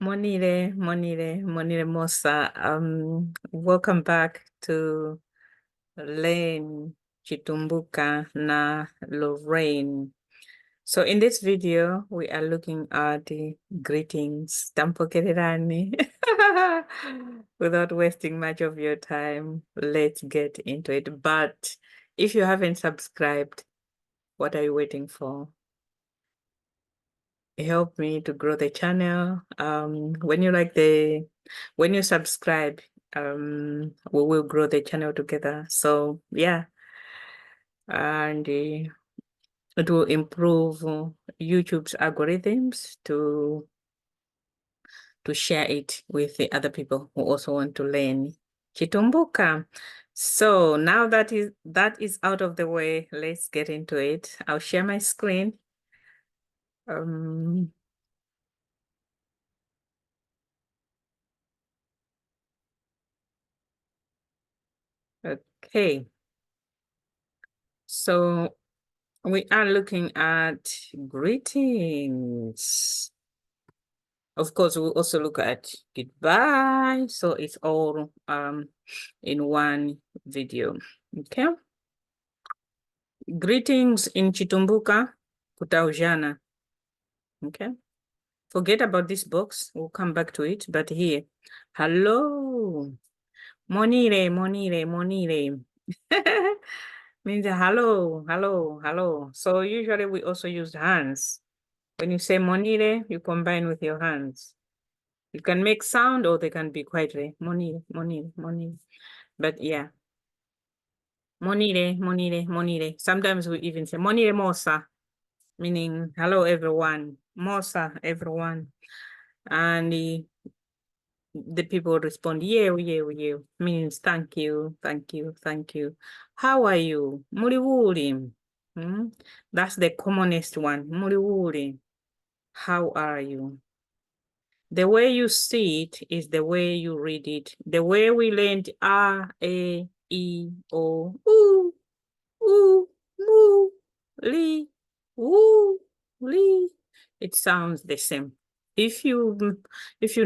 Monire Mosa. Welcome back to Lane, Chitumbuka, na Lorraine. So in this video, we are looking at the greetings. Tampokererani. Without wasting much of your time, let's get into it. But if you haven't subscribed, what are you waiting for? Help me to grow the channel. When you subscribe, we will grow the channel together. So yeah, and it will improve YouTube's algorithms to share it with the other people who also want to learn Chitumbuka. So now that is out of the way, let's get into it. I'll share my screen. Okay. So we are looking at greetings. Of course, we'll also look at goodbye. So it's all in one video. Okay. Greetings in Chitumbuka, kutaujana. Okay. Forget about this box. We'll come back to it. But here, hello. Monire, monire, monire. Means hello, hello, hello. So usually we also use hands. When you say monire, you combine with your hands. You can make sound or they can be quietly. Monire, monire, monire. But yeah. Monire, monire, monire. Sometimes we even say monire mosa, meaning hello everyone. Mosa, everyone. And the people respond, yeah, means thank you, thank you, thank you. How are you? Muri. That's the commonest one. Muri. How are you? The way you see it is the way you read it. The way we learned A, E, O, Mu, Li, Wu, Li. It sounds the same. If you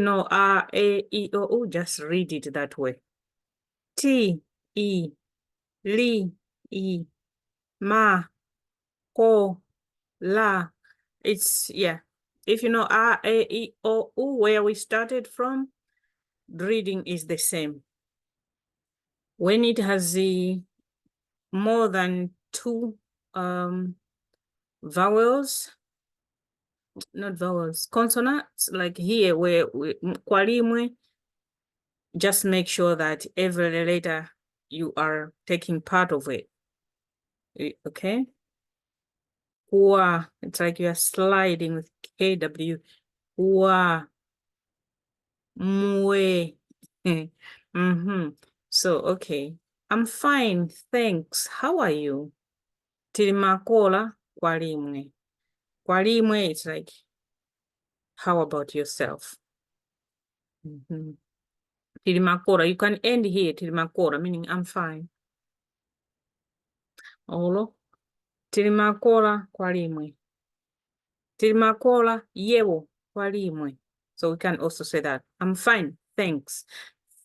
know A, E, O, U, just read it that way. T, E, Li, E, Ma, Ko, La. It's, yeah. If you know A, E, O, U, where we started from, the reading is the same. When it has more than two vowels, not vowels, consonants, like here where kwalimwe, just make sure that every letter you are taking part of it. Okay? Wa, it's like you are sliding with KW. Wa, mwe. So, okay. I'm fine, thanks. How are you? Tilimakola kwalimwe. Kwalimwe, it's like, how about yourself? Tilimakora, you can end here, Tilimakora, meaning I'm fine. Olo. Tilimakora kwalimwe. Tilimakora yewo kwalimwe. So we can also say that. I'm fine, thanks.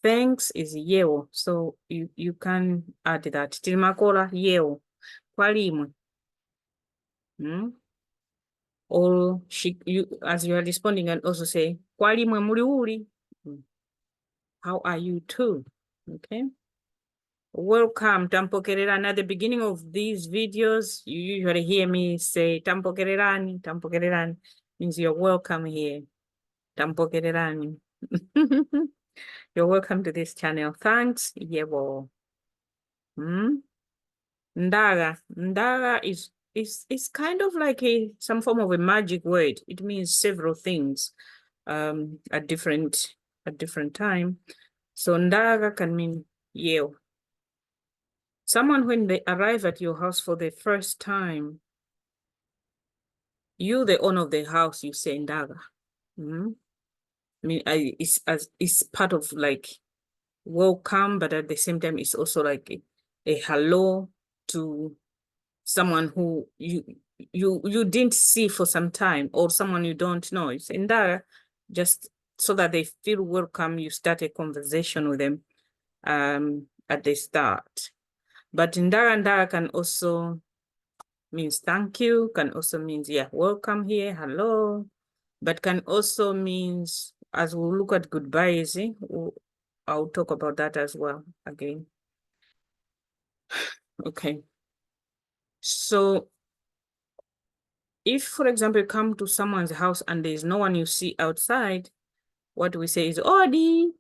Thanks is yewo, so you can add that. Tilimakora yewo kwalimwe. Or as you are responding, and also say kwalimwe muri uli. How are you too? Okay. Welcome, Tampokererani. At the beginning of these videos, you usually hear me say Tampokererani. Tampokererani means you're welcome here. Tampokererani. You're welcome to this channel. Thanks. Yebo. Ndaga. Ndaga is kind of like some form of a magic word. It means several things at different time. So ndaga can mean yeo. Someone, when they arrive at your house for the first time, you, the owner of the house, you say ndaga. I mean, it's part of like welcome, but at the same time, it's also like a hello to someone who you didn't see for some time, or someone you don't know. You say ndaga, just so that they feel welcome. You start a conversation with them at the start. But ndara can also means thank you, can also means, yeah, welcome here, hello, but can also means, as we look at goodbyes, I'll talk about that as well again. Okay. So if, for example, you come to someone's house and there's no one you see outside, what we say is Odi,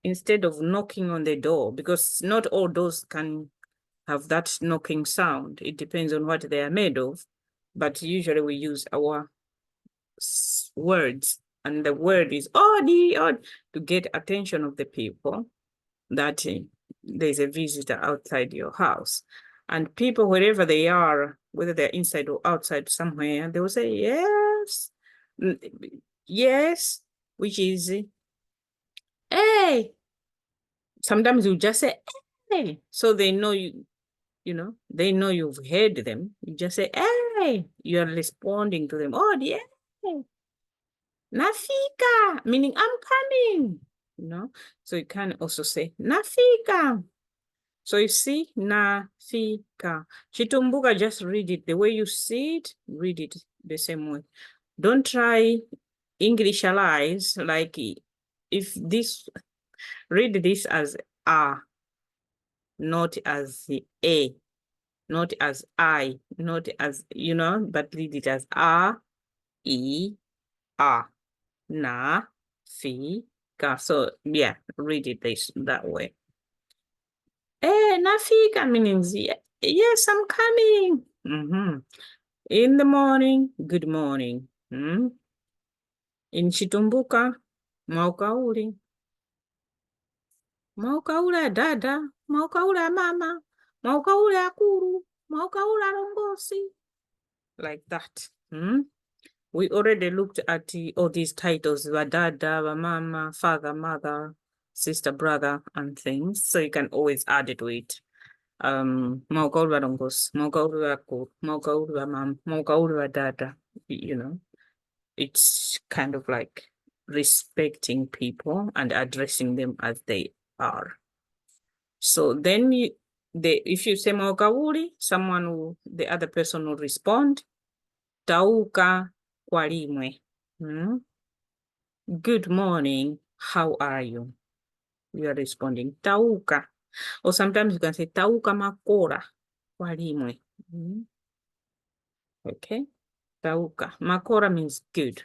instead of knocking on the door, because not all doors can have that knocking sound. It depends on what they are made of, but usually we use our words, and the word is Odi, to get attention of the people that there's a visitor outside your house. And people, wherever they are, whether they're inside or outside somewhere, they will say, yes, yes, which is, hey. Sometimes you just say, hey, so they know they know you've heard them. You just say, hey, you're responding to them. Oh, yeah, nafika, meaning I'm coming, So you can also say, nafika. So you see, nafika. Chitumbuka, just read it. The way you see it, read it the same way. Don't try Englishalize, like if this, read this as a, not as a, not as I, not as, but read it as a, e, a, na, fi, ka. So yeah, read it that way. Nafika means, yes, I'm coming. In the morning, good morning. In Chitumbuka, maukauli. Maukaula dada, maukaula mama, maukaula akuru, maukaula rongosi. Like that. We already looked at all these titles, dada, mama, father, mother, sister, brother, and things. So you can always add it to it. Maukaula rongos, maukaula akuru, maukaula mama, maukaula dada. It's kind of like respecting people and addressing them as they are. So then if you say maukauli, the other person will respond, tauka kwalimwe. Good morning, how are you? You are responding, tauka. Or sometimes you can say, tauka makora kwalimwe. Okay, tauka. Makora means good.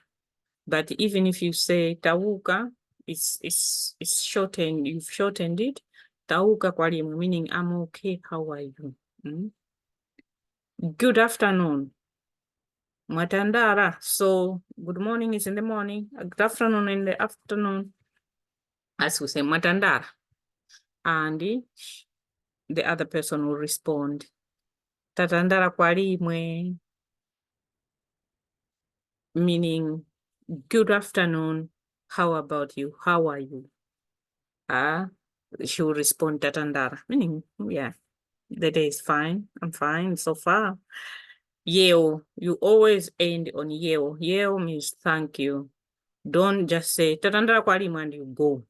But even if you say tauka, it's shortened, you've shortened it. Tauka kwalimwe, meaning I'm okay, how are you? Good afternoon. Matandara. So good morning is in the morning, good afternoon in the afternoon. As we say, matandara. And the other person will respond, tatandara kwalimwe, meaning good afternoon, how about you? How are you? She will respond tatandara, meaning, yeah, the day is fine. I'm fine so far. Yeo, you always end on yeo. Yeo means thank you. Don't just say tatandara kwalimwe and you go.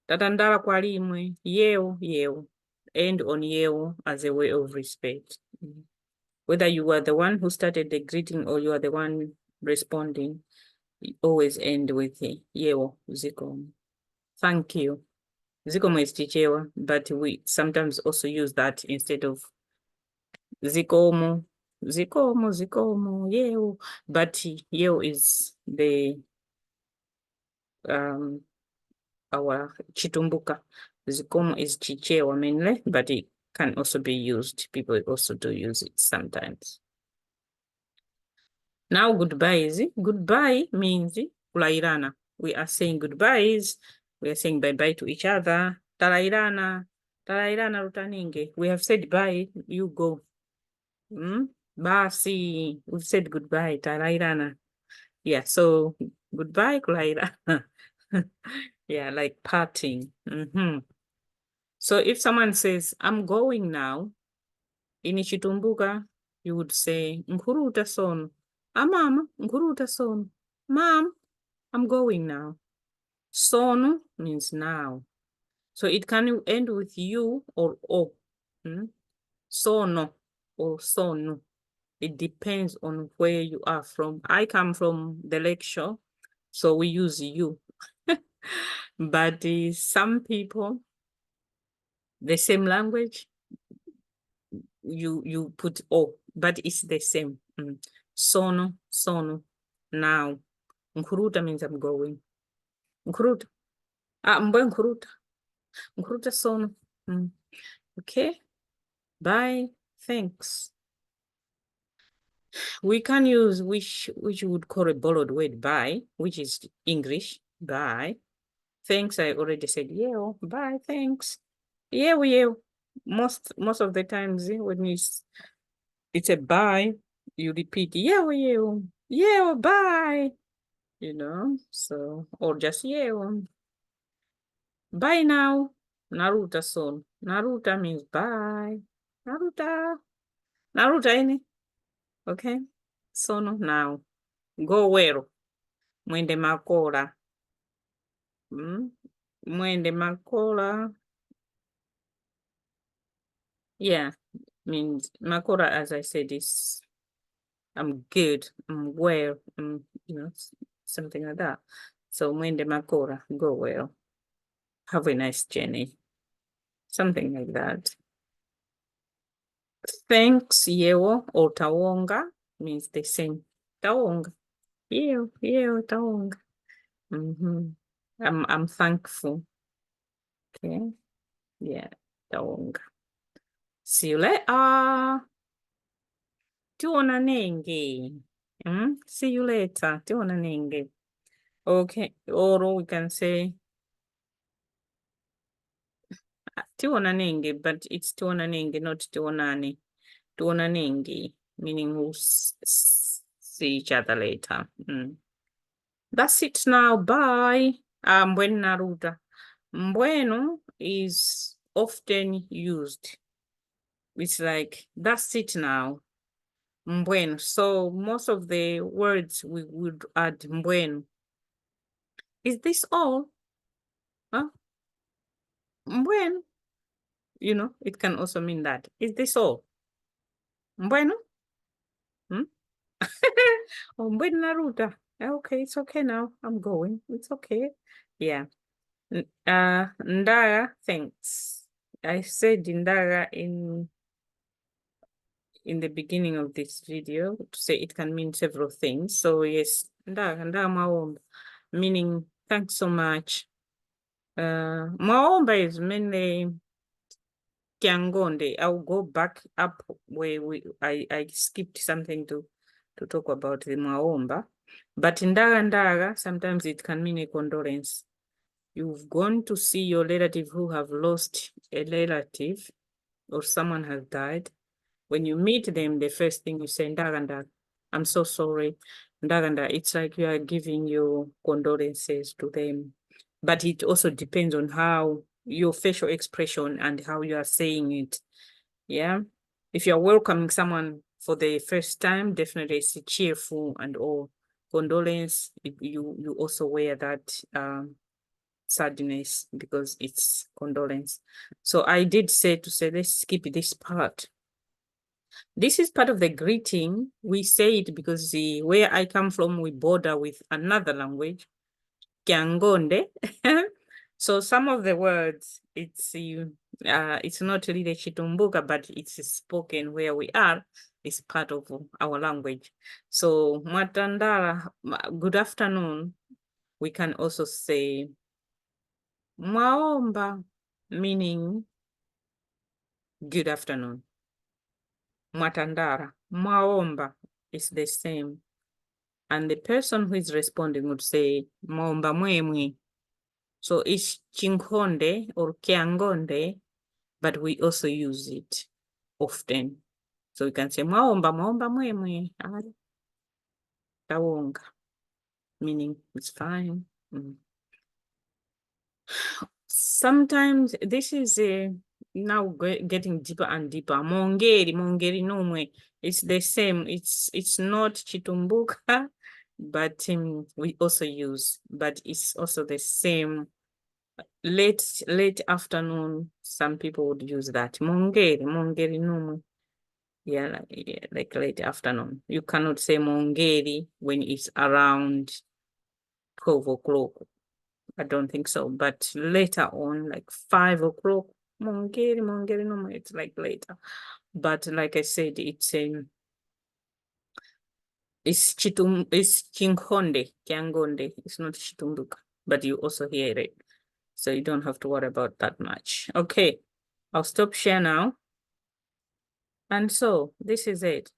Tatandara kwalimwe, yeo, yeo. End on yeo as a way of respect. Whether you were the one who started the greeting or you are the one responding, you always end with yeo, zikomo. Thank you. Zikomo is chichewa, but we sometimes also use that instead of zikomo. Zikomo, yeo. But yeo is our chitumbuka. Zikomo is chichewa mainly, but it can also be used. People also do use it sometimes. Now goodbyes. Goodbye means kulairana. We are saying goodbyes. We are saying bye-bye to each other. Talairana. Talairana rutaninge. We have said bye, you go. Basi. We've said goodbye. Talairana. Yeah, so goodbye, kulairana. Yeah, like parting. So if someone says, I'm going now, in Chitumbuka, you would say, Nkuruta son. Mama, Nkuruta son. Mom, I'm going now. Sono means now. So it can end with you or o. Sono or sono. It depends on where you are from. I come from the lecture, so we use you. But some people, the same language, you put o, but it's the same. Sono, now. Nkuruta means I'm going. Nkuruta. Mbo nkuruta. Nkuruta sono. Okay. Bye. Thanks. We can use which you would call a borrowed word bye, which is English. Bye. Thanks, I already said, yeah, bye, thanks. Yeah. Most of the times when it's a bye, you repeat, yeah, bye. So, or just yeah. Bye now. Naruta son. Naruta means bye. Naruta. Naruta ini. Okay. Sono now. Go where? Mwende makora. Mwende makora. Yeah. Means makora, as I said, is I'm good, I'm well, something like that. So mwende makora, go well. Have a nice journey. Something like that. Thanks, yewo or tawonga means the same. Tawonga. Yewo, tawonga. I'm thankful. Okay. Yeah, tawonga. See you later. Tuonanenge. See you later. Tuonanenge. Okay. Or we can say tuonanenge, but it's tuonanenge, not tuonani. Tuonanenge, meaning we'll see each other later. That's it now. Bye. Mbwenu naruta. Mbwenu is often used. It's like, that's it now. Mbwenu. So most of the words we would add mbwenu. Is this all? Huh? Mbwenu. It can also mean that. Is this all? Mbwenu? Oh, mbwenu naruta. Okay, it's okay now. I'm going. It's okay. Yeah. Ndara, thanks. I said Ndara in the beginning of this video to say it can mean several things. So yes, Ndara maomba, meaning thanks so much. Maomba is mainly Kiangonde. I'll go back up where I skipped something to talk about the maomba. But Ndara, sometimes it can mean a condolence. You've gone to see your relative who have lost a relative or someone has died. When you meet them, the first thing you say, Ndaganda, I'm so sorry. Ndaganda, it's like you are giving your condolences to them. But it also depends on how your facial expression and how you are saying it. Yeah. If you're welcoming someone for the first time, definitely it's cheerful and all. Condolence, you also wear that sadness because it's condolence. So I did say let's skip this part. This is part of the greeting. We say it because where I come from, we border with another language, Kiangonde. So some of the words, it's not really Chitumbuka, but it's spoken where we are. It's part of our language. So Matandara, good afternoon. We can also say Mwaomba, meaning good afternoon. Matandara, Mwaomba is the same. And the person who is responding would say Mwaomba mwemwe. So it's Chinkonde or Kiangonde, but we also use it often. So we can say Mwaomba mwemwe. Tawonga, meaning it's fine. Sometimes this is now getting deeper and deeper. Mongeri nomwe. It's the same. It's not Chitumbuka. but we also use, but it's also the same. Late afternoon, some people would use that. Mongeri numu. Yeah, like late afternoon. You cannot say mongeri when it's around 12 o'clock. I don't think so. But later on, like 5 o'clock, mongeri numu, it's like later. But like I said, it's Kiangonde. It's not Chitumbuka, but you also hear it. So you don't have to worry about that much. Okay, I'll stop share now. And so this is it.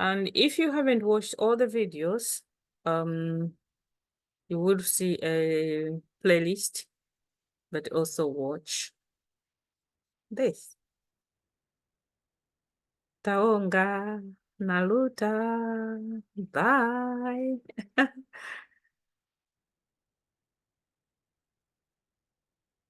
And if you haven't watched all the videos, you will see a playlist, but also watch this. Taonga, Naluta, bye.